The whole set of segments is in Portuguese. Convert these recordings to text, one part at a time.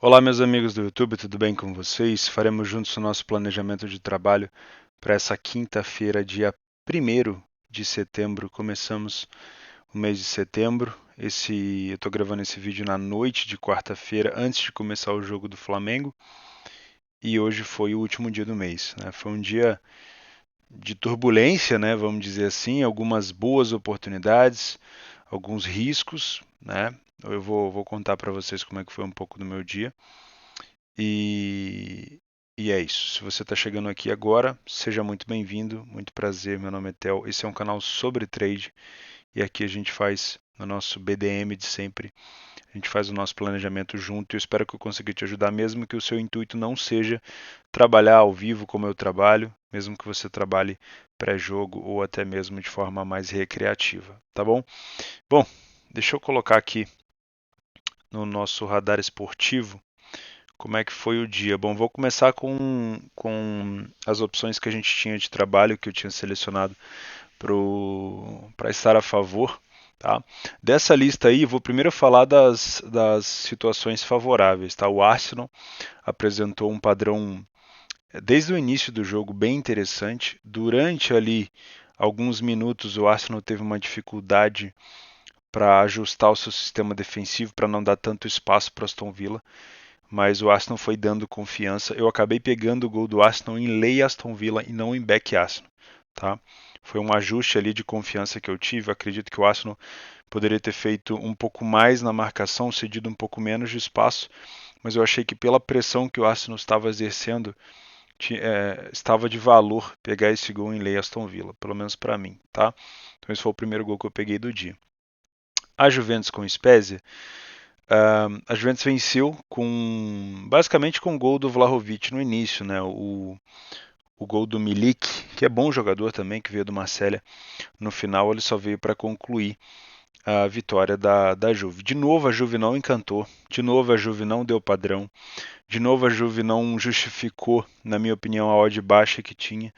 Olá, meus amigos do YouTube, tudo bem com vocês? Faremos juntos o nosso planejamento de trabalho para essa quinta-feira, dia 1º de setembro. Começamos o mês de setembro. Eu estou gravando esse vídeo na noite de quarta-feira, antes de começar o jogo do Flamengo. E hoje foi o último dia do mês, né? Foi um dia de turbulência, né? Vamos dizer assim, algumas boas oportunidades, alguns riscos, né? Eu vou contar para vocês como é que foi um pouco do meu dia. E, e é isso. Se você está chegando aqui agora, seja muito bem-vindo, muito prazer. Meu nome é Theo. Esse é um canal sobre trade e aqui a gente faz no nosso BDM de sempre. A gente faz o nosso planejamento junto e eu espero que eu consiga te ajudar, mesmo que o seu intuito não seja trabalhar ao vivo como eu trabalho, mesmo que você trabalhe pré-jogo ou até mesmo de forma mais recreativa, tá bom? Bom, deixa eu colocar aqui no nosso radar esportivo como é que foi o dia? Bom, vou começar com as opções que a gente tinha de trabalho, que eu tinha selecionado para estar a favor. Tá? Dessa lista aí, vou primeiro falar das situações favoráveis. Tá? O Arsenal apresentou um padrão desde o início do jogo bem interessante. Durante ali alguns minutos, o Arsenal teve uma dificuldade para ajustar o seu sistema defensivo, para não dar tanto espaço para Aston Villa, mas o Arsenal foi dando confiança. Eu acabei pegando o gol do Arsenal em lei Aston Villa e não em back Arsenal, tá? Foi um ajuste ali de confiança que eu tive. Acredito que o Arsenal poderia ter feito um pouco mais na marcação, cedido um pouco menos de espaço, mas eu achei que pela pressão que o Arsenal estava exercendo, estava de valor pegar esse gol em lei Aston Villa, pelo menos para mim, tá? Então esse foi o primeiro gol que eu peguei do dia. A Juventus com o Spezia, a Juventus venceu basicamente com o gol do Vlahovic no início, né? O gol do Milik, que é bom jogador também, que veio do Marselha, no final ele só veio para concluir a vitória da Juve. De novo a Juve não encantou, de novo a Juve não deu padrão, de novo a Juve não justificou, na minha opinião, a odd baixa que tinha.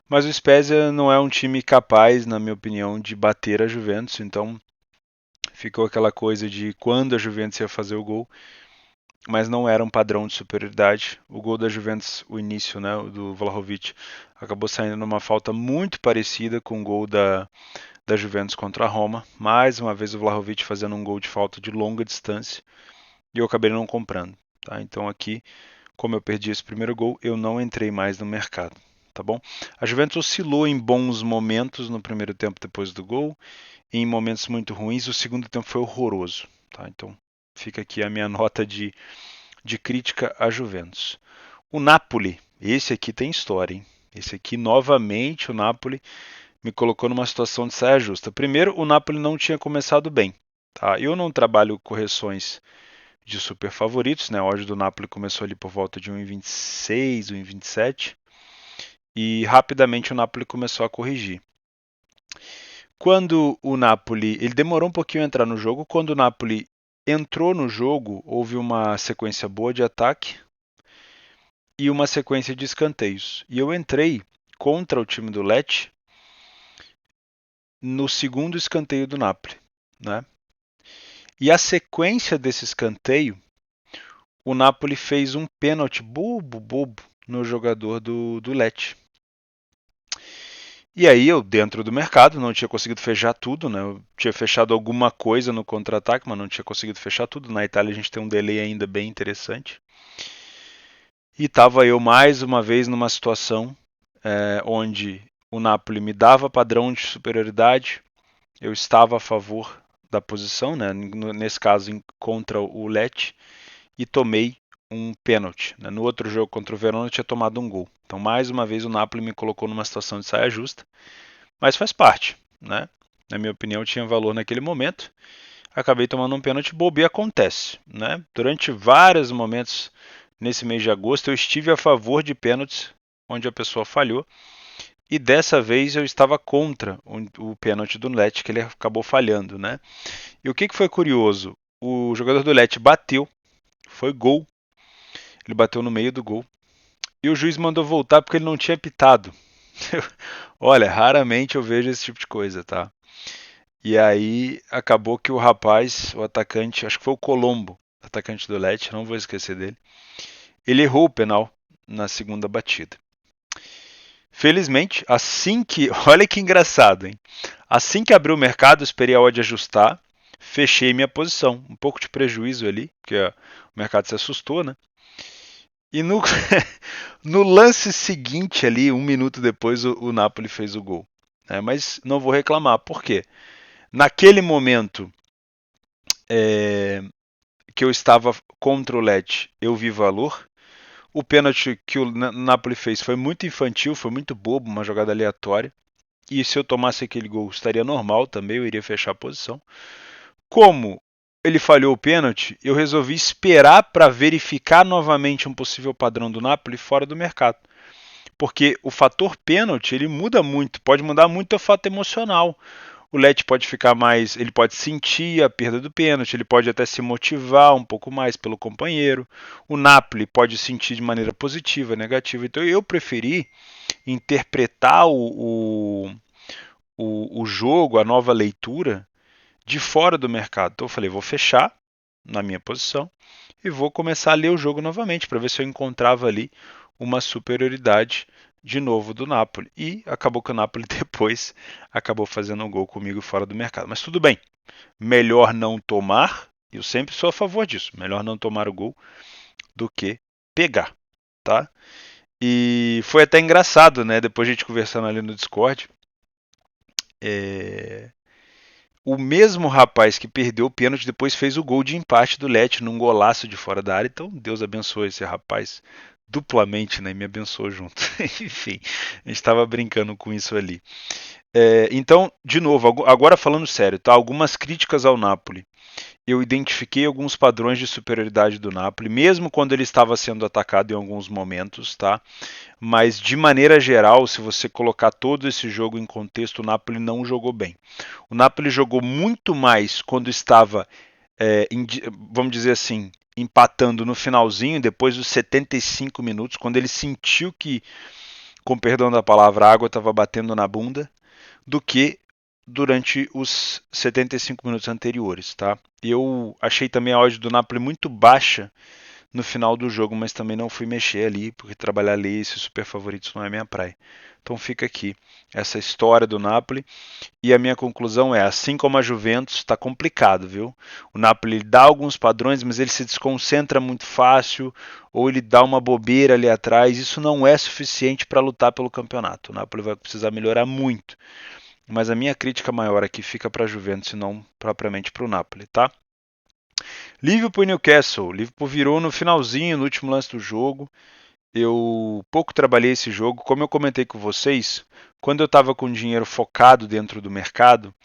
Mas o Spezia não é um time capaz, na minha opinião, de bater a Juventus, então ficou aquela coisa de quando a Juventus ia fazer o gol, mas não era um padrão de superioridade. O gol da Juventus, o início, né, do Vlahovic, acabou saindo numa falta muito parecida com o gol da Juventus contra a Roma. Mais uma vez o Vlahovic fazendo um gol de falta de longa distância e eu acabei não comprando. Tá? Então aqui, como eu perdi esse primeiro gol, eu não entrei mais no mercado. Tá bom? A Juventus oscilou em bons momentos no primeiro tempo depois do gol, e em momentos muito ruins. O segundo tempo foi horroroso. Tá? Então fica aqui a minha nota de crítica à Juventus. O Napoli, esse aqui tem história, hein? Esse aqui, novamente, o Napoli me colocou numa situação de saia justa. Primeiro, o Napoli não tinha começado bem. Tá? Eu não trabalho correções de super favoritos, né? A odd do Napoli começou ali por volta de 1,26, 1,27 e rapidamente o Napoli começou a corrigir. Quando o Napoli, ele demorou um pouquinho a entrar no jogo, quando o Napoli entrou no jogo, houve uma sequência boa de ataque e uma sequência de escanteios. E eu entrei contra o time do Lecce no segundo escanteio do Napoli, né? E a sequência desse escanteio, o Napoli fez um pênalti bobo no jogador do Lecce. E aí eu, dentro do mercado, não tinha conseguido fechar tudo, né? Eu tinha fechado alguma coisa no contra-ataque, mas não tinha conseguido fechar tudo. Na Itália a gente tem um delay ainda bem interessante. E estava eu mais uma vez numa situação onde o Napoli me dava padrão de superioridade, eu estava a favor da posição, né? Nesse caso contra o Lecce, e tomei um pênalti. Né? No outro jogo contra o Verona eu tinha tomado um gol. Então mais uma vez o Napoli me colocou numa situação de saia justa, mas faz parte. Né? Na minha opinião tinha valor naquele momento. Acabei tomando um pênalti bobo e acontece. Né? Durante vários momentos nesse mês de agosto eu estive a favor de pênaltis onde a pessoa falhou. E dessa vez eu estava contra o pênalti do Lecce, que ele acabou falhando, né? E o que foi curioso? O jogador do Lecce bateu, foi gol, ele bateu no meio do gol, e o juiz mandou voltar porque ele não tinha pitado. Olha, raramente eu vejo esse tipo de coisa, tá? E aí acabou que o rapaz, o atacante, acho que foi o Colombo, atacante do Lecce, não vou esquecer dele. Ele errou o penal na segunda batida. Felizmente, assim que. Olha que engraçado, hein? Assim que abriu o mercado, esperei a odd ajustar, fechei minha posição. Um pouco de prejuízo ali, porque o mercado se assustou, né? E no, no lance seguinte ali, um minuto depois, o Napoli fez o gol. Mas não vou reclamar, por quê? Naquele momento que eu estava contra o Lecce, eu vi valor. O pênalti que o Napoli fez foi muito infantil, foi muito bobo, uma jogada aleatória. E se eu tomasse aquele gol, estaria normal também, eu iria fechar a posição. Como ele falhou o pênalti, eu resolvi esperar para verificar novamente um possível padrão do Napoli fora do mercado. Porque o fator pênalti, ele muda muito, pode mudar muito o fato emocional. O Lete pode ficar mais, ele pode sentir a perda do pênalti, ele pode até se motivar um pouco mais pelo companheiro. O Napoli pode sentir de maneira positiva, negativa. Então eu preferi interpretar o jogo, a nova leitura, de fora do mercado. Então eu falei, vou fechar na minha posição e vou começar a ler o jogo novamente para ver se eu encontrava ali uma superioridade de novo do Napoli. E acabou que o Napoli depois acabou fazendo um gol comigo fora do mercado. Mas tudo bem, melhor não tomar, eu sempre sou a favor disso, melhor não tomar o gol do que pegar, tá? E foi até engraçado, né? Depois a gente conversando ali no Discord, é, o mesmo rapaz que perdeu o pênalti depois fez o gol de empate do Lete num golaço de fora da área. Então Deus abençoe esse rapaz duplamente, né? E me abençoou junto. Enfim, a gente estava brincando com isso ali. Então, de novo, agora falando sério, tá? Algumas críticas ao Napoli. Eu identifiquei alguns padrões de superioridade do Napoli, mesmo quando ele estava sendo atacado em alguns momentos, tá? Mas de maneira geral, se você colocar todo esse jogo em contexto, o Napoli não jogou bem. O Napoli jogou muito mais quando estava, vamos dizer assim, empatando no finalzinho, depois dos 75 minutos, quando ele sentiu que, com perdão da palavra, a água estava batendo na bunda, do que durante os 75 minutos anteriores, tá? Eu achei também a odd do Napoli muito baixa no final do jogo, mas também não fui mexer ali, porque trabalhar ali esses super favoritos não é minha praia. Então fica aqui essa história do Napoli. E a minha conclusão é, assim como a Juventus, está complicado, viu? O Napoli dá alguns padrões, mas ele se desconcentra muito fácil, ou ele dá uma bobeira ali atrás. Isso não é suficiente para lutar pelo campeonato. O Napoli vai precisar melhorar muito. Mas a minha crítica maior aqui fica para a Juventus e não propriamente para o Napoli, tá? Liverpool e Newcastle. Liverpool virou no finalzinho, no último lance do jogo. Eu pouco trabalhei esse jogo. Como eu comentei com vocês, quando eu estava com dinheiro focado dentro do mercado,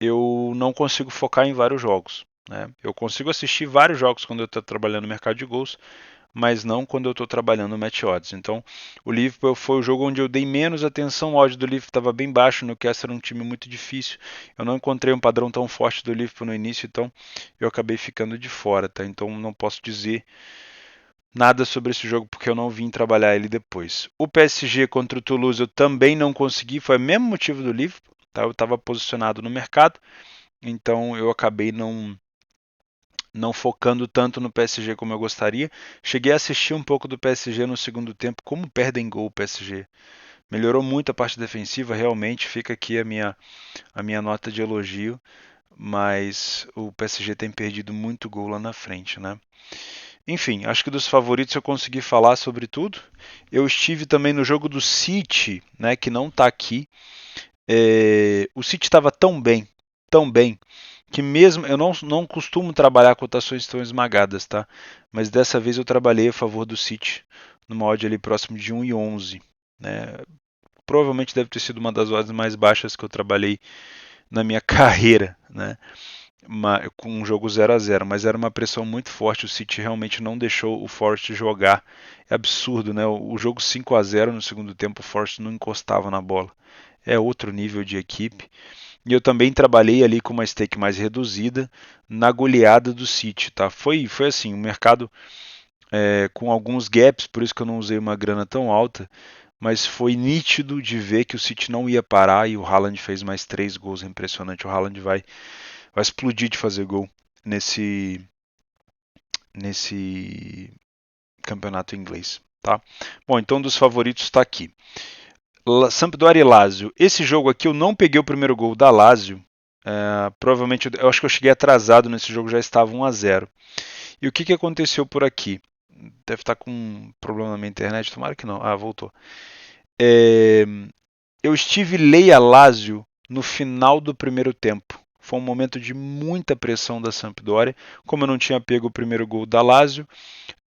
eu não consigo focar em vários jogos. Né? Eu consigo assistir vários jogos quando eu estou trabalhando no mercado de gols, mas não quando eu estou trabalhando no match odds. Então, o Liverpool foi o jogo onde eu dei menos atenção. O odd do Liverpool estava bem baixo, o Newcastle era um time muito difícil. Eu não encontrei um padrão tão forte do Liverpool no início, então eu acabei ficando de fora, tá? Então não posso dizer nada sobre esse jogo porque eu não vim trabalhar ele depois. O PSG contra o Toulouse eu também não consegui, foi o mesmo motivo do Liverpool, tá? Eu estava posicionado no mercado, então eu acabei não focando tanto no PSG como eu gostaria. Cheguei a assistir um pouco do PSG no segundo tempo, como perdem gol o PSG. Melhorou muito a parte defensiva, realmente, fica aqui a minha nota de elogio, mas o PSG tem perdido muito gol lá na frente, né? Enfim, acho que dos favoritos eu consegui falar sobre tudo. Eu estive também no jogo do City, né, que não está aqui. O City estava tão bem, que mesmo eu não costumo trabalhar cotações tão esmagadas, tá? Mas dessa vez eu trabalhei a favor do City numa odd ali próximo de 1,11, né? Provavelmente deve ter sido uma das odds mais baixas que eu trabalhei na minha carreira, né? Com um jogo 0-0, mas era uma pressão muito forte. O City realmente não deixou o Forest jogar. É absurdo, né? O jogo 5-0 no segundo tempo, o Forest não encostava na bola. É outro nível de equipe. E eu também trabalhei ali com uma stake mais reduzida na goleada do City, tá? Foi assim, um mercado com alguns gaps, por isso que eu não usei uma grana tão alta, mas foi nítido de ver que o City não ia parar e o Haaland fez mais 3 gols, é impressionante. O Haaland vai explodir de fazer gol nesse nesse campeonato inglês. Tá? Bom, então dos favoritos está aqui. Sampdoria e Lazio. Esse jogo aqui eu não peguei o primeiro gol da Lazio. Provavelmente eu acho que eu cheguei atrasado nesse jogo, já estava 1-0. E o que aconteceu por aqui? Deve estar com um problema na minha internet, tomara que não. Ah, voltou. Eu estive Leia Lazio no final do primeiro tempo. Foi um momento de muita pressão da Sampdoria. Como eu não tinha pego o primeiro gol da Lazio,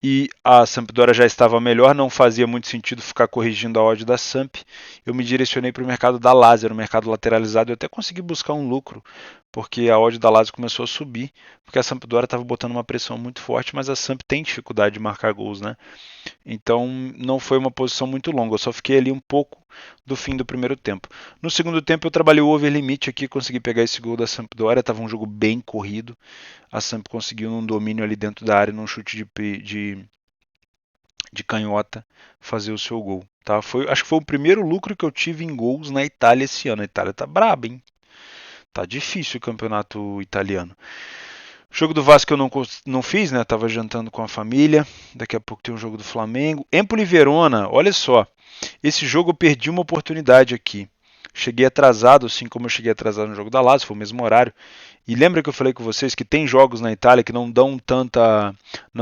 e a Sampdoria já estava melhor, não fazia muito sentido ficar corrigindo a odd da Samp. Eu me direcionei para o mercado da Lazio, no mercado lateralizado. Eu até consegui buscar um lucro, porque a odd da Lazio começou a subir, porque a Sampdoria estava botando uma pressão muito forte, mas a Samp tem dificuldade de marcar gols, né? Então não foi uma posição muito longa, eu só fiquei ali um pouco do fim do primeiro tempo. No segundo tempo eu trabalhei o over limite aqui, consegui pegar esse gol da Sampdoria, estava um jogo bem corrido. A Samp conseguiu num domínio ali dentro da área, num chute de canhota, fazer o seu gol. Tá? Acho que foi o primeiro lucro que eu tive em gols na Itália esse ano. A Itália tá braba, hein? Tá difícil o campeonato italiano. O jogo do Vasco eu não fiz, né? Tava jantando com a família. Daqui a pouco tem um jogo do Flamengo. Empoli e Verona, olha só. Esse jogo eu perdi uma oportunidade aqui. Cheguei atrasado, assim como eu cheguei atrasado no jogo da Lazio, foi o mesmo horário. E lembra que eu falei com vocês que tem jogos na Itália que não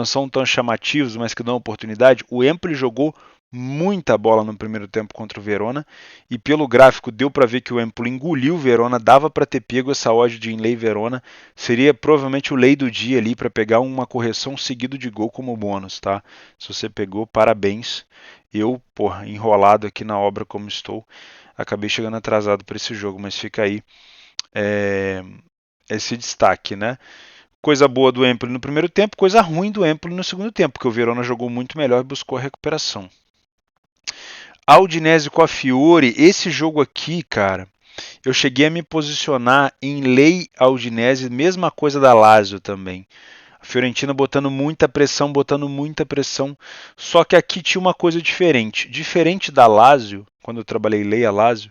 são tão chamativos, mas que dão oportunidade? O Empoli jogou muita bola no primeiro tempo contra o Verona e pelo gráfico deu para ver que o Empoli engoliu o Verona, dava para ter pego essa odd de Inlay Verona, seria provavelmente o lei do dia ali para pegar uma correção seguido de gol como bônus, tá? Se você pegou, parabéns. Eu, enrolado aqui na obra como estou, acabei chegando atrasado para esse jogo, mas fica aí esse destaque, né? Coisa boa do Empoli no primeiro tempo, coisa ruim do Empoli no segundo tempo, porque o Verona jogou muito melhor e buscou a recuperação. A Udinese com a Fiore, esse jogo aqui, cara, eu cheguei a me posicionar em lei a Udinese, mesma coisa da Lazio também. A Fiorentina botando muita pressão, só que aqui tinha uma coisa diferente. Diferente da Lazio, quando eu trabalhei lei a Lazio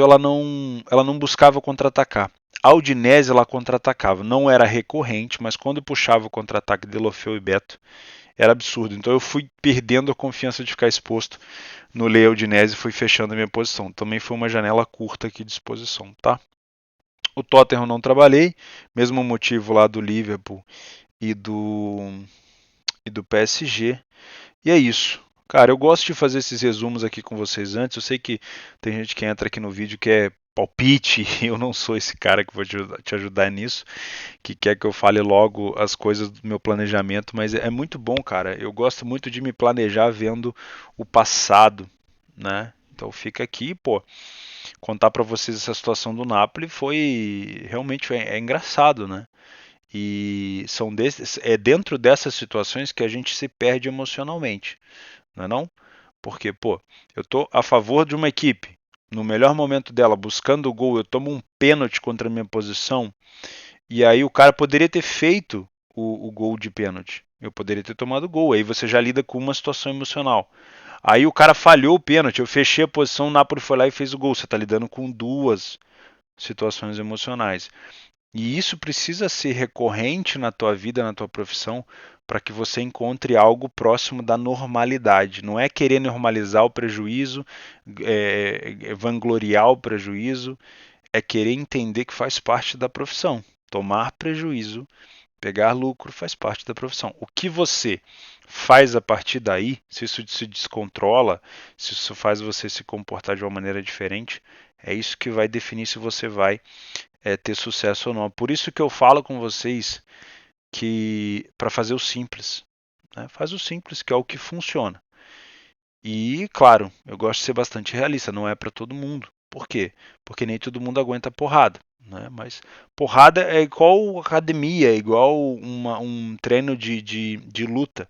ela não buscava contra-atacar. A Udinese ela contra-atacava. Não era recorrente, mas quando puxava o contra-ataque de Lofeu e Beto, era absurdo. Então eu fui perdendo a confiança de ficar exposto no Lei Udinese e fui fechando a minha posição. Também foi uma janela curta aqui de exposição, tá? O Tottenham não trabalhei, mesmo motivo lá do Liverpool e do PSG. E é isso. Cara, eu gosto de fazer esses resumos aqui com vocês antes. Eu sei que tem gente que entra aqui no vídeo que é palpite, eu não sou esse cara que vou te ajudar nisso, que quer que eu fale logo as coisas do meu planejamento, mas é muito bom, cara. Eu gosto muito de me planejar vendo o passado, né? Então fica aqui, pô, contar para vocês essa situação do Napoli foi realmente engraçado, né? E é dentro dessas situações que a gente se perde emocionalmente, não é não? Porque, pô, eu tô a favor de uma equipe, no melhor momento dela, buscando o gol, eu tomo um pênalti contra a minha posição, e aí o cara poderia ter feito o gol de pênalti. Eu poderia ter tomado o gol, aí você já lida com uma situação emocional. Aí o cara falhou o pênalti, eu fechei a posição, o Napoli foi lá e fez o gol. Você está lidando com duas situações emocionais. E isso precisa ser recorrente na tua vida, na tua profissão, para que você encontre algo próximo da normalidade. Não é querer normalizar o prejuízo, vangloriar o prejuízo, é querer entender que faz parte da profissão. Tomar prejuízo, pegar lucro faz parte da profissão. O que você faz a partir daí, se isso se descontrola, se isso faz você se comportar de uma maneira diferente, é isso que vai definir se você vai ter sucesso ou não. Por isso que eu falo com vocês que para fazer o simples, né? Faz o simples, que é o que funciona. E, claro, eu gosto de ser bastante realista, não é para todo mundo. Por quê? Porque nem todo mundo aguenta porrada. Né? Mas porrada é igual academia, é igual um treino de luta.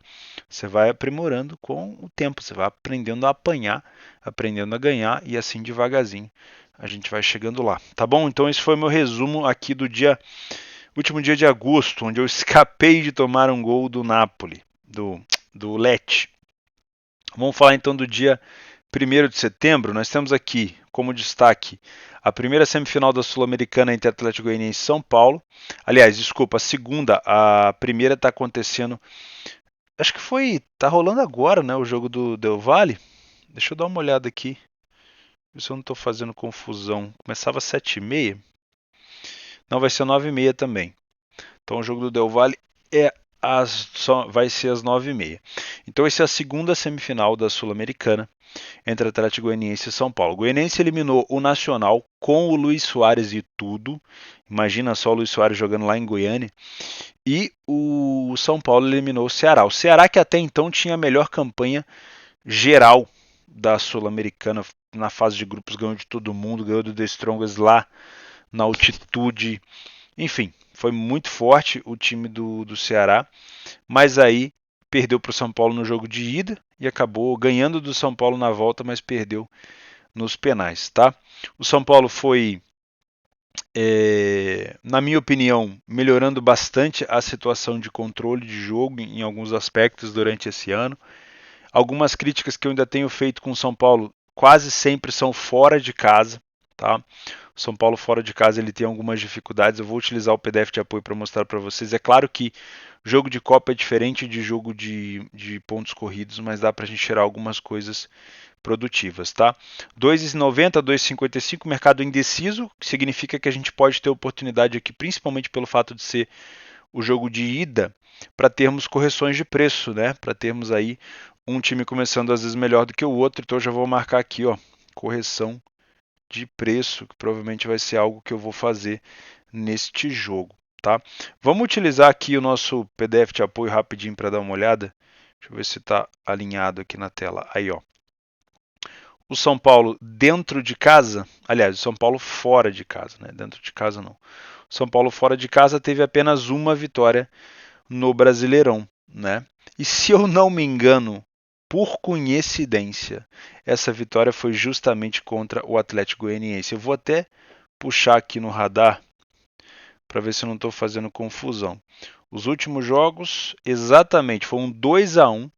Você vai aprimorando com o tempo, você vai aprendendo a apanhar, aprendendo a ganhar e assim devagarzinho a gente vai chegando lá. Tá bom? Então esse foi meu resumo aqui do último dia de agosto, onde eu escapei de tomar um gol do Napoli, do Lecce. Vamos falar então do dia 1º de setembro, nós temos aqui como destaque a primeira semifinal da Sul-Americana entre Atlético Goianiense e São Paulo. Aliás, desculpa, a segunda, a primeira está acontecendo, acho que tá rolando agora, né, o jogo do Del Valle. Deixa eu dar uma olhada aqui, ver se eu não estou fazendo confusão. Começava às 7h30? Não, vai ser 9h30 também. Então o jogo do Del Valle vai ser às 9h30. Então essa é a segunda semifinal da Sul-Americana entre Atlético Goianiense e São Paulo. O Goianiense eliminou o Nacional com o Luiz Soares e tudo. Imagina só o Luiz Soares jogando lá em Goiânia. E o São Paulo eliminou o Ceará. O Ceará que até então tinha a melhor campanha geral da Sul-Americana na fase de grupos, ganhou de todo mundo, ganhou do The Strongest lá na altitude. Enfim, foi muito forte o time do Ceará, mas aí perdeu para o São Paulo no jogo de ida e acabou ganhando do São Paulo na volta, mas perdeu nos penais, tá? O São Paulo foi, na minha opinião, melhorando bastante a situação de controle de jogo em alguns aspectos durante esse ano. Algumas críticas que eu ainda tenho feito com o São Paulo quase sempre são fora de casa, tá? O São Paulo fora de casa ele tem algumas dificuldades. Eu vou utilizar o PDF de apoio para mostrar para vocês. É claro que jogo de Copa é diferente de jogo de pontos corridos, mas dá para a gente tirar algumas coisas produtivas, tá? 2,90, 2,55, mercado indeciso, que significa que a gente pode ter oportunidade aqui, principalmente pelo fato de ser o jogo de ida, para termos correções de preço, né? Para termos aí um time começando às vezes melhor do que o outro. Então eu já vou marcar aqui, ó, correção de preço, que provavelmente vai ser algo que eu vou fazer neste jogo, tá? Vamos utilizar aqui o nosso PDF de apoio rapidinho para dar uma olhada. Deixa eu ver se está alinhado aqui na tela. Aí, ó. O São Paulo dentro de casa, aliás, o São Paulo fora de casa, né? Dentro de casa não. O São Paulo fora de casa teve apenas uma vitória no Brasileirão, né? E se eu não me engano, por coincidência, essa vitória foi justamente contra o Atlético Goianiense. Eu vou até puxar aqui no radar para ver se eu não estou fazendo confusão. Os últimos jogos, exatamente, foi um 2-1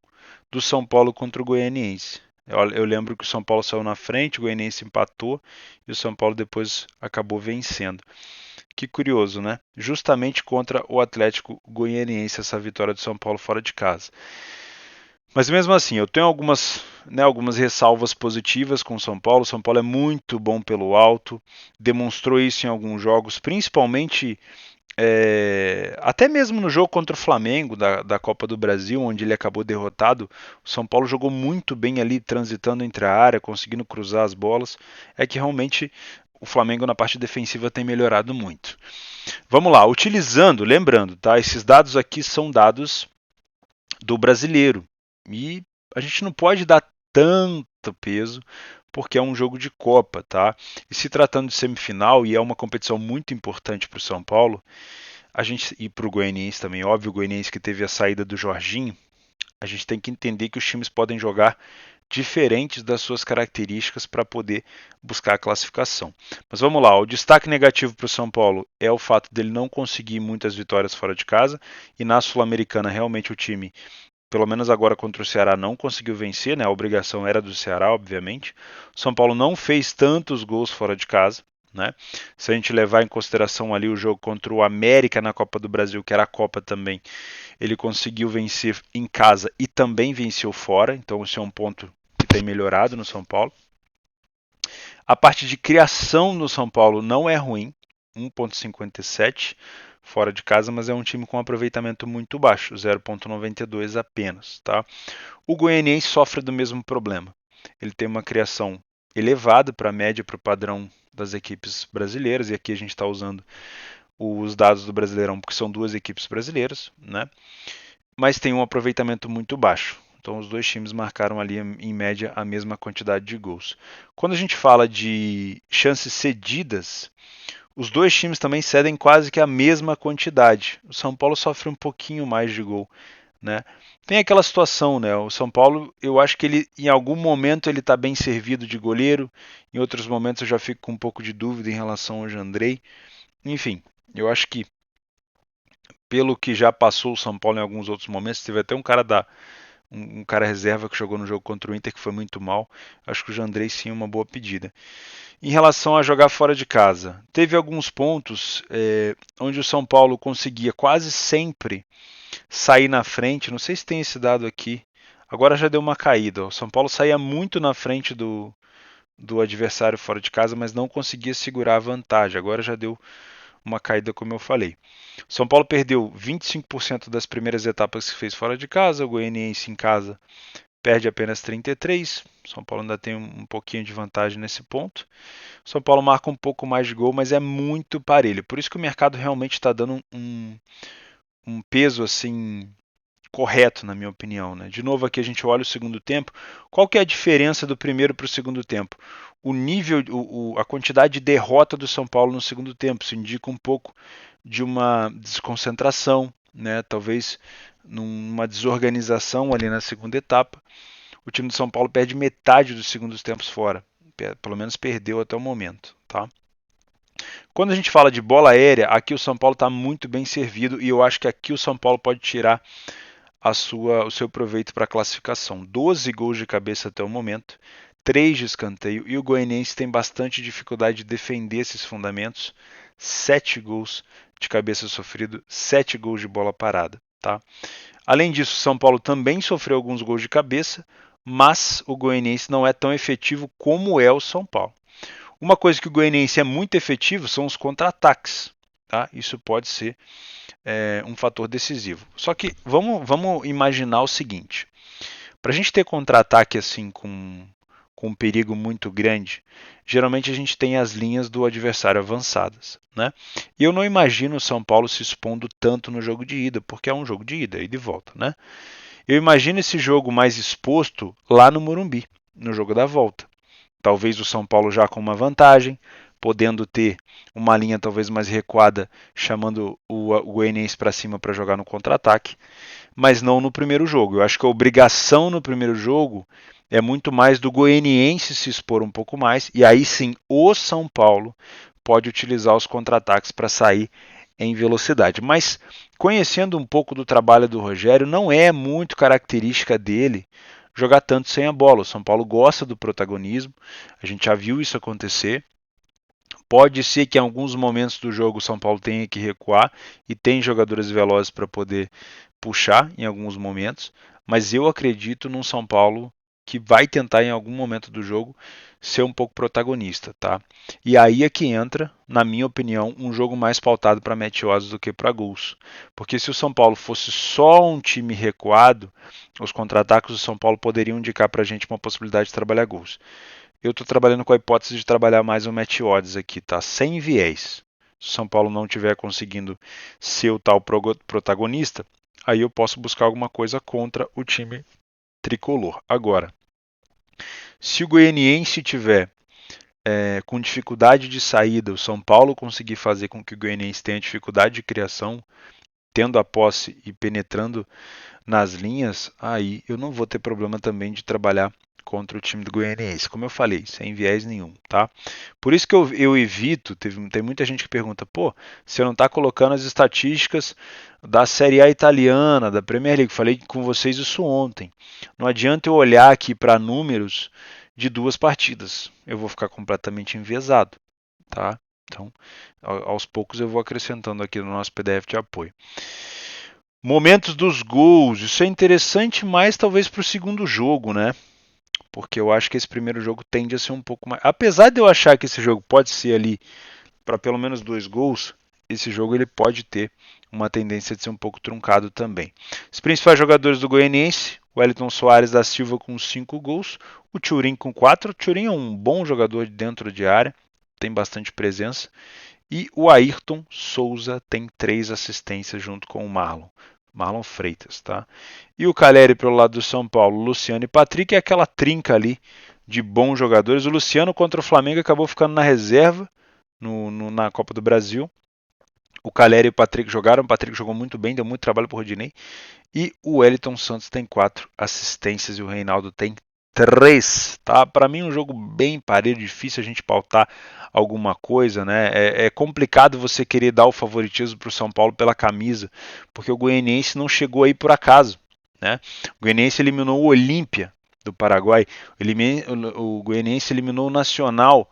do São Paulo contra o Goianiense. Eu lembro que o São Paulo saiu na frente, o Goianiense empatou e o São Paulo depois acabou vencendo. Que curioso, né? Justamente contra o Atlético Goianiense, essa vitória do São Paulo fora de casa. Mas mesmo assim, eu tenho algumas ressalvas positivas com o São Paulo. O São Paulo é muito bom pelo alto, demonstrou isso em alguns jogos, principalmente até mesmo no jogo contra o Flamengo da Copa do Brasil, onde ele acabou derrotado. O São Paulo jogou muito bem ali, transitando entre a área, conseguindo cruzar as bolas. É que realmente o Flamengo na parte defensiva tem melhorado muito. Vamos lá, lembrando, tá? Esses dados aqui são dados do brasileiro. E a gente não pode dar tanto peso porque é um jogo de Copa, tá? E se tratando de semifinal, e é uma competição muito importante para o São Paulo, a gente e para o Goianiense também, óbvio, o Goianiense que teve a saída do Jorginho, a gente tem que entender que os times podem jogar diferentes das suas características para poder buscar a classificação. Mas vamos lá, o destaque negativo para o São Paulo é o fato dele não conseguir muitas vitórias fora de casa, e na Sul-Americana realmente o time, pelo menos agora contra o Ceará, não conseguiu vencer, né? A obrigação era do Ceará, obviamente. O São Paulo não fez tantos gols fora de casa, né? Se a gente levar em consideração ali o jogo contra o América na Copa do Brasil, que era a Copa também, ele conseguiu vencer em casa e também venceu fora, então esse é um ponto que tem melhorado no São Paulo. A parte de criação no São Paulo não é ruim, 1,57 fora de casa, mas é um time com aproveitamento muito baixo, 0,92 apenas, tá? O Goianiense sofre do mesmo problema. Ele tem uma criação elevada para a média, para o padrão das equipes brasileiras, e aqui a gente está usando os dados do Brasileirão, porque são duas equipes brasileiras, né? Mas tem um aproveitamento muito baixo. Então os dois times marcaram ali em média a mesma quantidade de gols. Quando a gente fala de chances cedidas, os dois times também cedem quase que a mesma quantidade. O São Paulo sofre um pouquinho mais de gol, né? Tem aquela situação, né? O São Paulo, eu acho que ele, em algum momento, ele está bem servido de goleiro. Em outros momentos, eu já fico com um pouco de dúvida em relação ao Jandrei. Enfim, eu acho que pelo que já passou o São Paulo em alguns outros momentos, teve até um cara um cara reserva que jogou no jogo contra o Inter que foi muito mal. Acho que o Jandrei sim é uma boa pedida. Em relação a jogar fora de casa, teve alguns pontos onde o São Paulo conseguia quase sempre sair na frente. Não sei se tem esse dado aqui. Agora já deu uma caída. O São Paulo saía muito na frente do adversário fora de casa, mas não conseguia segurar a vantagem. Agora já deu uma caída, como eu falei. O São Paulo perdeu 25% das primeiras etapas que fez fora de casa. O Goianiense em casa perde apenas 33%. O São Paulo ainda tem um pouquinho de vantagem nesse ponto. O São Paulo marca um pouco mais de gol, mas é muito parelho. Por isso que o mercado realmente está dando um peso assim correto, na minha opinião. Né? De novo, aqui a gente olha o segundo tempo. Qual que é a diferença do primeiro para o segundo tempo? O nível, a quantidade de derrota do São Paulo no segundo tempo. Isso indica um pouco de uma desconcentração, né? Talvez numa desorganização ali na segunda etapa. O time do São Paulo perde metade dos segundos tempos fora. Pelo menos perdeu até o momento. Tá? Quando a gente fala de bola aérea, aqui o São Paulo está muito bem servido e eu acho que aqui o São Paulo pode tirar o seu proveito para a classificação. 12 gols de cabeça até o momento, 3 de escanteio, e o Goianiense tem bastante dificuldade de defender esses fundamentos. 7 gols de cabeça sofrido, 7 gols de bola parada. Tá? Além disso, o São Paulo também sofreu alguns gols de cabeça, mas o Goianiense não é tão efetivo como é o São Paulo. Uma coisa que o Goianiense é muito efetivo são os contra-ataques. Tá? Isso pode ser um fator decisivo. Só que vamos imaginar o seguinte: para a gente ter contra-ataque assim com um perigo muito grande, geralmente a gente tem as linhas do adversário avançadas. Né? E eu não imagino o São Paulo se expondo tanto no jogo de ida, porque é um jogo de ida e de volta. Né? Eu imagino esse jogo mais exposto lá no Morumbi, no jogo da volta. Talvez o São Paulo já com uma vantagem, podendo ter uma linha talvez mais recuada, chamando o Goianiense para cima para jogar no contra-ataque, mas não no primeiro jogo. Eu acho que a obrigação no primeiro jogo é muito mais do Goianiense se expor um pouco mais, e aí sim o São Paulo pode utilizar os contra-ataques para sair em velocidade. Mas conhecendo um pouco do trabalho do Rogério, não é muito característica dele jogar tanto sem a bola. O São Paulo gosta do protagonismo, a gente já viu isso acontecer. Pode ser que em alguns momentos do jogo o São Paulo tenha que recuar e tem jogadores velozes para poder puxar em alguns momentos, mas eu acredito num São Paulo que vai tentar em algum momento do jogo ser um pouco protagonista, tá? E aí é que entra, na minha opinião, um jogo mais pautado para match odds do que para gols. Porque se o São Paulo fosse só um time recuado, os contra-ataques do São Paulo poderiam indicar para a gente uma possibilidade de trabalhar gols. Eu estou trabalhando com a hipótese de trabalhar mais um match odds aqui, tá? Sem viés. Se o São Paulo não estiver conseguindo ser o tal protagonista, aí eu posso buscar alguma coisa contra o time tricolor. Agora, se o Goianiense tiver com dificuldade de saída, o São Paulo conseguir fazer com que o Goianiense tenha dificuldade de criação, tendo a posse e penetrando nas linhas, aí eu não vou ter problema também de trabalhar contra o time do Goianiense, como eu falei, sem viés nenhum, tá? Por isso que eu evito, tem muita gente que pergunta, pô, você não está colocando as estatísticas da Série A italiana, da Premier League, falei com vocês isso ontem. Não adianta eu olhar aqui para números de 2 partidas, eu vou ficar completamente enviesado, tá? Então, aos poucos eu vou acrescentando aqui no nosso PDF de apoio. Momentos dos gols, isso é interessante mais talvez para o segundo jogo, né? Porque eu acho que esse primeiro jogo tende a ser um pouco mais. Apesar de eu achar que esse jogo pode ser ali para pelo menos 2 gols, esse jogo ele pode ter uma tendência de ser um pouco truncado também. Os principais jogadores do Goianiense: o Wellington Soares da Silva com 5 gols, o Thurin com 4. O Thurin é um bom jogador dentro de área, tem bastante presença. E o Ayrton Souza tem 3 assistências junto com o Marlon Freitas, tá? E o Caleri pelo lado do São Paulo, Luciano e Patrick, é aquela trinca ali de bons jogadores. O Luciano contra o Flamengo acabou ficando na reserva na Copa do Brasil. O Caleri e o Patrick jogaram, o Patrick jogou muito bem, deu muito trabalho para o Rodinei. E o Wellington Santos tem 4 assistências e o Reinaldo tem 3. Tá? Para mim um jogo bem parelho, difícil a gente pautar alguma coisa, né? É complicado você querer dar o favoritismo para o São Paulo pela camisa, porque o Goianiense não chegou aí por acaso. né? O Goianiense eliminou o Olímpia do Paraguai, o Goianiense eliminou o Nacional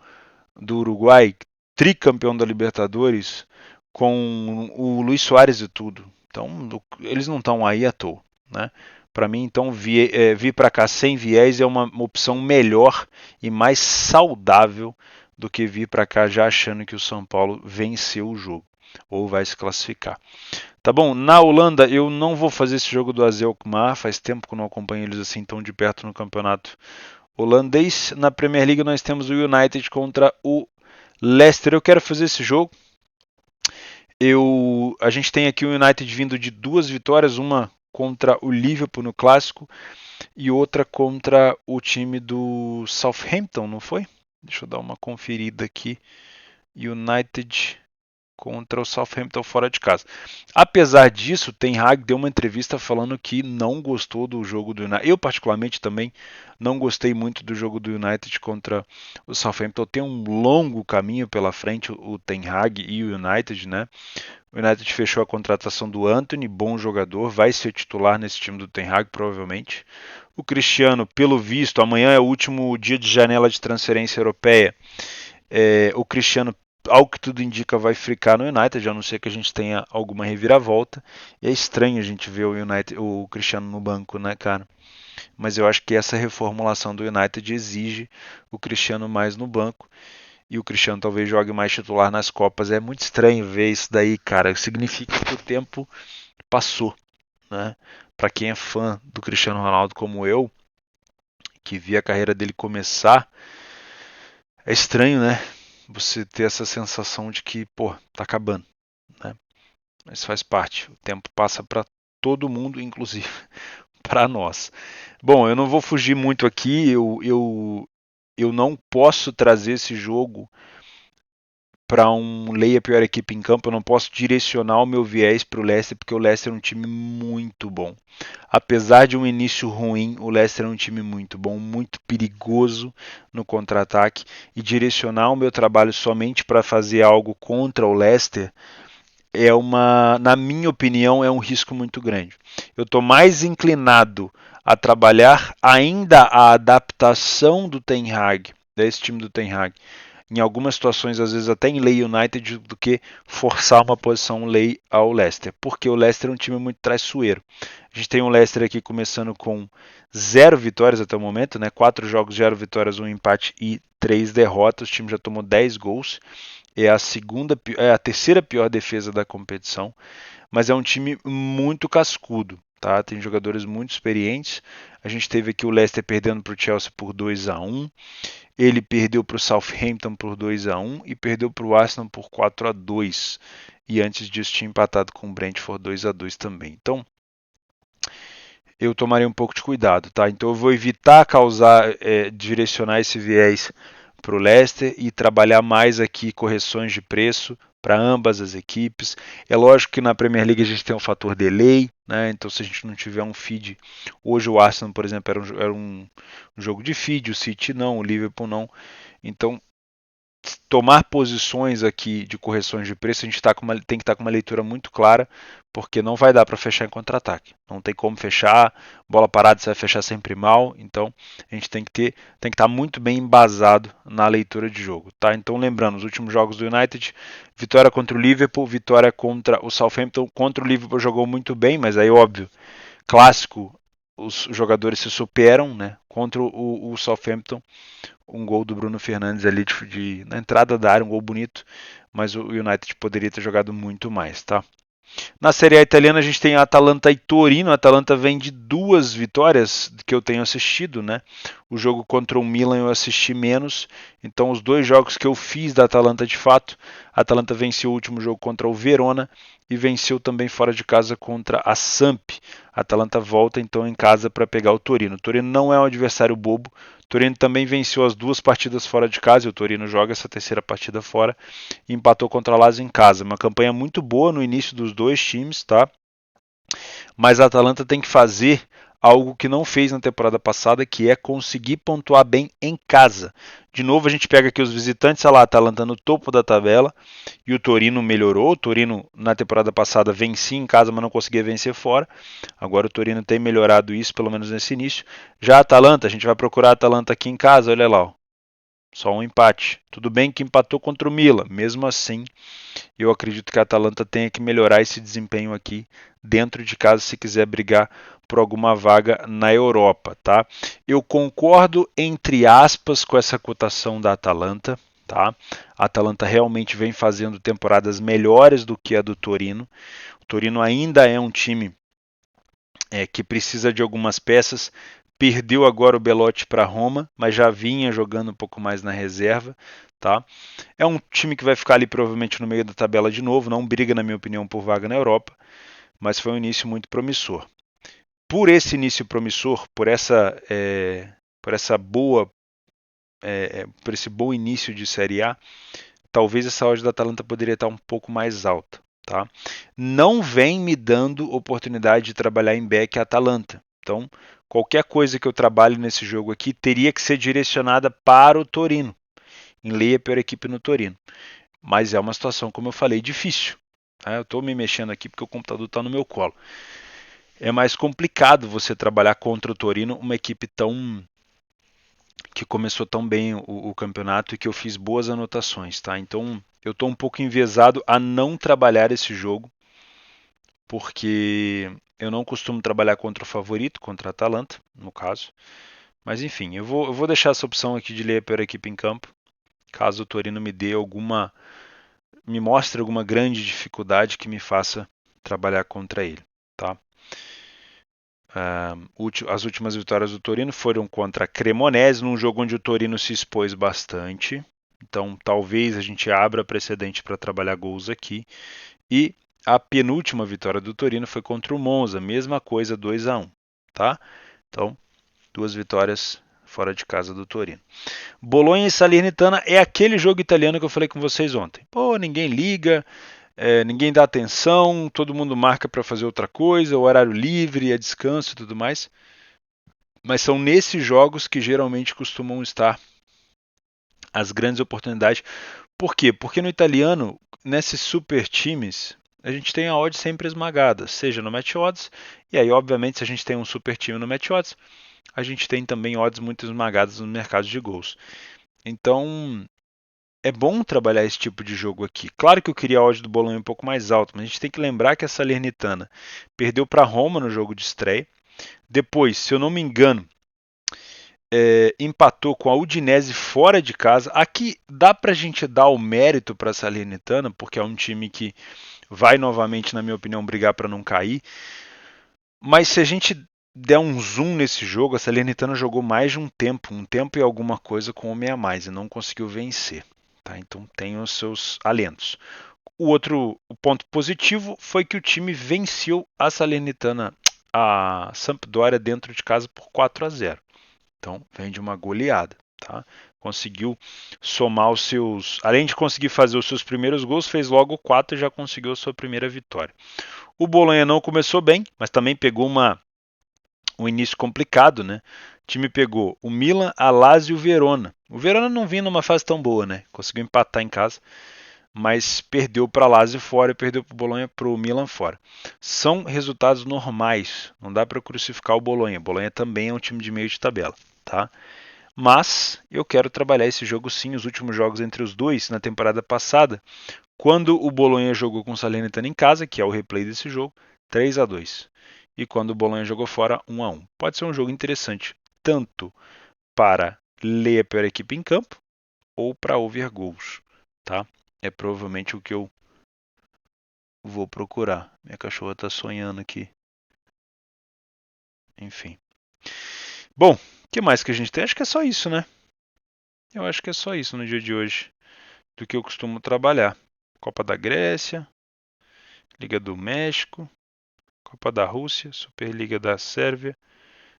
do Uruguai, tricampeão da Libertadores, com o Luiz Soares e tudo. Então, eles não estão aí à toa, né? Para mim, então, vir para cá sem viés é uma opção melhor e mais saudável do que vir para cá já achando que o São Paulo venceu o jogo ou vai se classificar. Tá bom, na Holanda eu não vou fazer esse jogo do AZ Alkmaar, faz tempo que eu não acompanho eles assim tão de perto no campeonato holandês. Na Premier League nós temos o United contra o Leicester. Eu quero fazer esse jogo. A gente tem aqui o United vindo de 2 vitórias, uma contra o Liverpool no clássico e outra contra o time do Southampton, não foi? Deixa eu dar uma conferida aqui. United contra o Southampton fora de casa. Apesar disso, Ten Hag deu uma entrevista falando que não gostou do jogo do United. Eu, particularmente, também não gostei muito do jogo do United contra o Southampton. Tem um longo caminho pela frente, o Ten Hag e o United, né? O United fechou a contratação do Antony, bom jogador, vai ser titular nesse time do Ten Hag, provavelmente. O Cristiano, pelo visto, amanhã é o último dia de janela de transferência europeia. O Cristiano, ao que tudo indica, vai ficar no United, a não ser que a gente tenha alguma reviravolta. E é estranho a gente ver o Cristiano no banco, né, cara? Mas eu acho que essa reformulação do United exige o Cristiano mais no banco. E o Cristiano talvez jogue mais titular nas Copas. É muito estranho ver isso daí, cara. Significa que o tempo passou, né? Para quem é fã do Cristiano Ronaldo como eu, que vi a carreira dele começar, é estranho, né? Você ter essa sensação de que, pô, tá acabando, né? Mas faz parte. O tempo passa para todo mundo, inclusive para nós. Bom, eu não vou fugir muito aqui. Eu não posso trazer esse jogo para um Leia a pior equipe em campo. Eu não posso direcionar o meu viés para o Leicester, porque o Leicester é um time muito bom. Apesar de um início ruim, o Leicester é um time muito bom, muito perigoso no contra-ataque. E direcionar o meu trabalho somente para fazer algo contra o Leicester na minha opinião, é um risco muito grande. Eu estou mais inclinado a trabalhar ainda a adaptação do Ten Hag, desse time do Ten Hag, em algumas situações, às vezes até em lei United, do que forçar uma posição lei ao Leicester, porque o Leicester é um time muito traiçoeiro. A gente tem um Leicester aqui começando com 0 vitórias até o momento, né? 4 jogos, 0 vitórias, 1 empate e 3 derrotas. O time já tomou 10 gols. É a terceira pior defesa da competição, mas é um time muito cascudo, tá? Tem jogadores muito experientes. A gente teve aqui o Leicester perdendo para o Chelsea por 2-1. Ele perdeu para o Southampton por 2-1 e perdeu para o Arsenal por 4-2. E antes disso tinha empatado com o Brentford 2-2 também. Então, eu tomaria um pouco de cuidado, tá? Então eu vou evitar direcionar esse viés para o Leicester e trabalhar mais aqui correções de preço para ambas as equipes. É lógico que na Premier League a gente tem um fator delay, né? Então se a gente não tiver um feed, hoje o Arsenal, por exemplo, era um jogo de feed, o City não, o Liverpool não. Então tomar posições aqui de correções de preço, a gente tem que estar com uma leitura muito clara, porque não vai dar para fechar em contra-ataque. Não tem como fechar, bola parada você vai fechar sempre mal, então a gente tem que estar muito bem embasado na leitura de jogo, tá? Então lembrando, os últimos jogos do United, vitória contra o Liverpool, vitória contra o Southampton. Contra o Liverpool jogou muito bem, mas aí óbvio, clássico, os jogadores se superam, né? Contra o Southampton, um gol do Bruno Fernandes ali na entrada da área, um gol bonito, mas o United poderia ter jogado muito mais, tá? Na Série A italiana a gente tem a Atalanta e Torino. A Atalanta vem de 2 vitórias que eu tenho assistido, né? O jogo contra o Milan eu assisti menos, então os 2 jogos que eu fiz da Atalanta de fato, a Atalanta venceu o último jogo contra o Verona e venceu também fora de casa contra a Samp. A Atalanta volta então em casa para pegar o Torino. O Torino não é um adversário bobo. O Torino também venceu as 2 partidas fora de casa, e o Torino joga essa terceira partida fora e empatou contra a Lazio em casa. Uma campanha muito boa no início dos 2 times, tá? Mas a Atalanta tem que fazer algo que não fez na temporada passada, que é conseguir pontuar bem em casa. De novo, a gente pega aqui os visitantes, olha lá, a Atalanta no topo da tabela, e o Torino melhorou. O Torino, na temporada passada, vencia em casa, mas não conseguia vencer fora. Agora o Torino tem melhorado isso, pelo menos nesse início. Já a Atalanta, a gente vai procurar a Atalanta aqui em casa, olha lá, ó. Só um empate. Tudo bem que empatou contra o Milan, mesmo assim, eu acredito que a Atalanta tenha que melhorar esse desempenho aqui dentro de casa se quiser brigar por alguma vaga na Europa, tá? Eu concordo entre aspas com essa cotação da Atalanta, tá? A Atalanta realmente vem fazendo temporadas melhores do que a do Torino. O Torino ainda é um time que precisa de algumas peças. Perdeu agora o Belotti para Roma, mas já vinha jogando um pouco mais na reserva, tá? É um time que vai ficar ali provavelmente no meio da tabela de novo, não briga, na minha opinião, por vaga na Europa, mas foi um início muito promissor. Por esse início promissor, por essa boa, por esse bom início de Série A, talvez essa odd da Atalanta poderia estar um pouco mais alta, tá? Não vem me dando oportunidade de trabalhar em back a Atalanta. Então, qualquer coisa que eu trabalhe nesse jogo aqui teria que ser direcionada para o Torino, em lei a pior equipe no Torino. Mas é uma situação, como eu falei, difícil. Tá? Eu estou me mexendo aqui porque o computador está no meu colo. É mais complicado você trabalhar contra o Torino, uma equipe tão que começou tão bem o campeonato e que eu fiz boas anotações, tá? Então eu estou um pouco enviesado a não trabalhar esse jogo, porque eu não costumo trabalhar contra o favorito, contra a Atalanta, no caso. Mas enfim, eu vou deixar essa opção aqui de ler a pior equipe em campo, caso o Torino me mostre alguma grande dificuldade que me faça trabalhar contra ele, tá? As últimas vitórias do Torino foram contra a Cremonese, num jogo onde o Torino se expôs bastante. Então, talvez a gente abra precedente para trabalhar gols aqui. E a penúltima vitória do Torino foi contra o Monza, mesma coisa, 2-1, tá? Então, duas vitórias fora de casa do Torino. Bolonha e Salernitana é aquele jogo italiano que eu falei com vocês ontem. Pô, ninguém liga, ninguém dá atenção, todo mundo marca para fazer outra coisa, o horário livre, é descanso e tudo mais. Mas são nesses jogos que geralmente costumam estar as grandes oportunidades. Por quê? Porque no italiano, nesses super times, a gente tem a odd sempre esmagada, seja no match odds, e aí obviamente se a gente tem um super time no match odds, a gente tem também odds muito esmagadas no mercado de gols. Então, é bom trabalhar esse tipo de jogo aqui. Claro que eu queria a odd do Bolonha um pouco mais alto, mas a gente tem que lembrar que a Salernitana perdeu para Roma no jogo de estreia. Depois, se eu não me engano, empatou com a Udinese fora de casa. Aqui dá para a gente dar o mérito para a Salernitana, porque é um time que vai novamente, na minha opinião, brigar para não cair. Mas se a gente der um zoom nesse jogo, a Salernitana jogou mais de um tempo e alguma coisa com homem a mais e não conseguiu vencer. Tá? Então tem os seus alentos. O ponto positivo foi que o time venceu a Salernitana, a Sampdoria dentro de casa por 4-0. Então vem de uma goleada. Tá? Conseguiu somar os seus. Além de conseguir fazer os seus primeiros gols, fez logo 4 e já conseguiu a sua primeira vitória. O Bolonha não começou bem, mas também pegou um início complicado, né? O time pegou o Milan, a Lazio e o Verona. O Verona não vinha numa fase tão boa, né? Conseguiu empatar em casa, mas perdeu para a Lazio fora e perdeu para o Bolonha, para o Milan fora. São resultados normais, não dá para crucificar o Bolonha. O Bolonha também é um time de meio de tabela, tá? Mas eu quero trabalhar esse jogo sim, os últimos jogos entre os dois na temporada passada, quando o Bolonha jogou com o Salernitana em casa, que é o replay desse jogo, 3-2. E quando o Bolonha jogou fora, 1-1. Pode ser um jogo interessante, tanto para ler a pior equipe em campo, ou para over gols, tá? É provavelmente o que eu vou procurar. Minha cachorra está sonhando aqui. Enfim. Bom, o que mais que a gente tem? Acho que é só isso, né? Eu acho que é só isso no dia de hoje, do que eu costumo trabalhar. Copa da Grécia, Liga do México, Copa da Rússia, Superliga da Sérvia.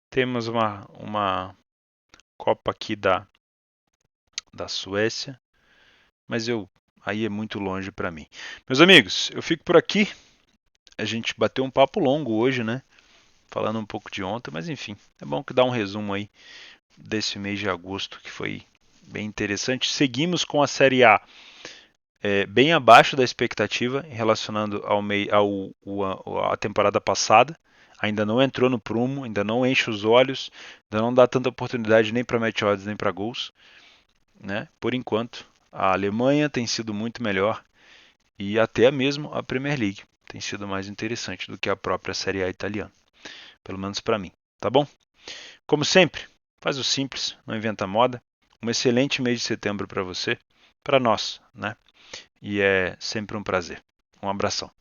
Temos uma Copa aqui da Suécia, mas aí é muito longe para mim. Meus amigos, eu fico por aqui. A gente bateu um papo longo hoje, né? falando um pouco de ontem, mas enfim, é bom que dá um resumo aí desse mês de agosto, que foi bem interessante. Seguimos com a Série A bem abaixo da expectativa, relacionando à temporada passada. Ainda não entrou no prumo, ainda não enche os olhos, ainda não dá tanta oportunidade nem para match odds nem para gols, né? Por enquanto, a Alemanha tem sido muito melhor e até mesmo a Premier League tem sido mais interessante do que a própria Série A italiana, pelo menos para mim, tá bom? Como sempre, faz o simples, não inventa moda. Um excelente mês de setembro para você, para nós, né? E é sempre um prazer. Um abração.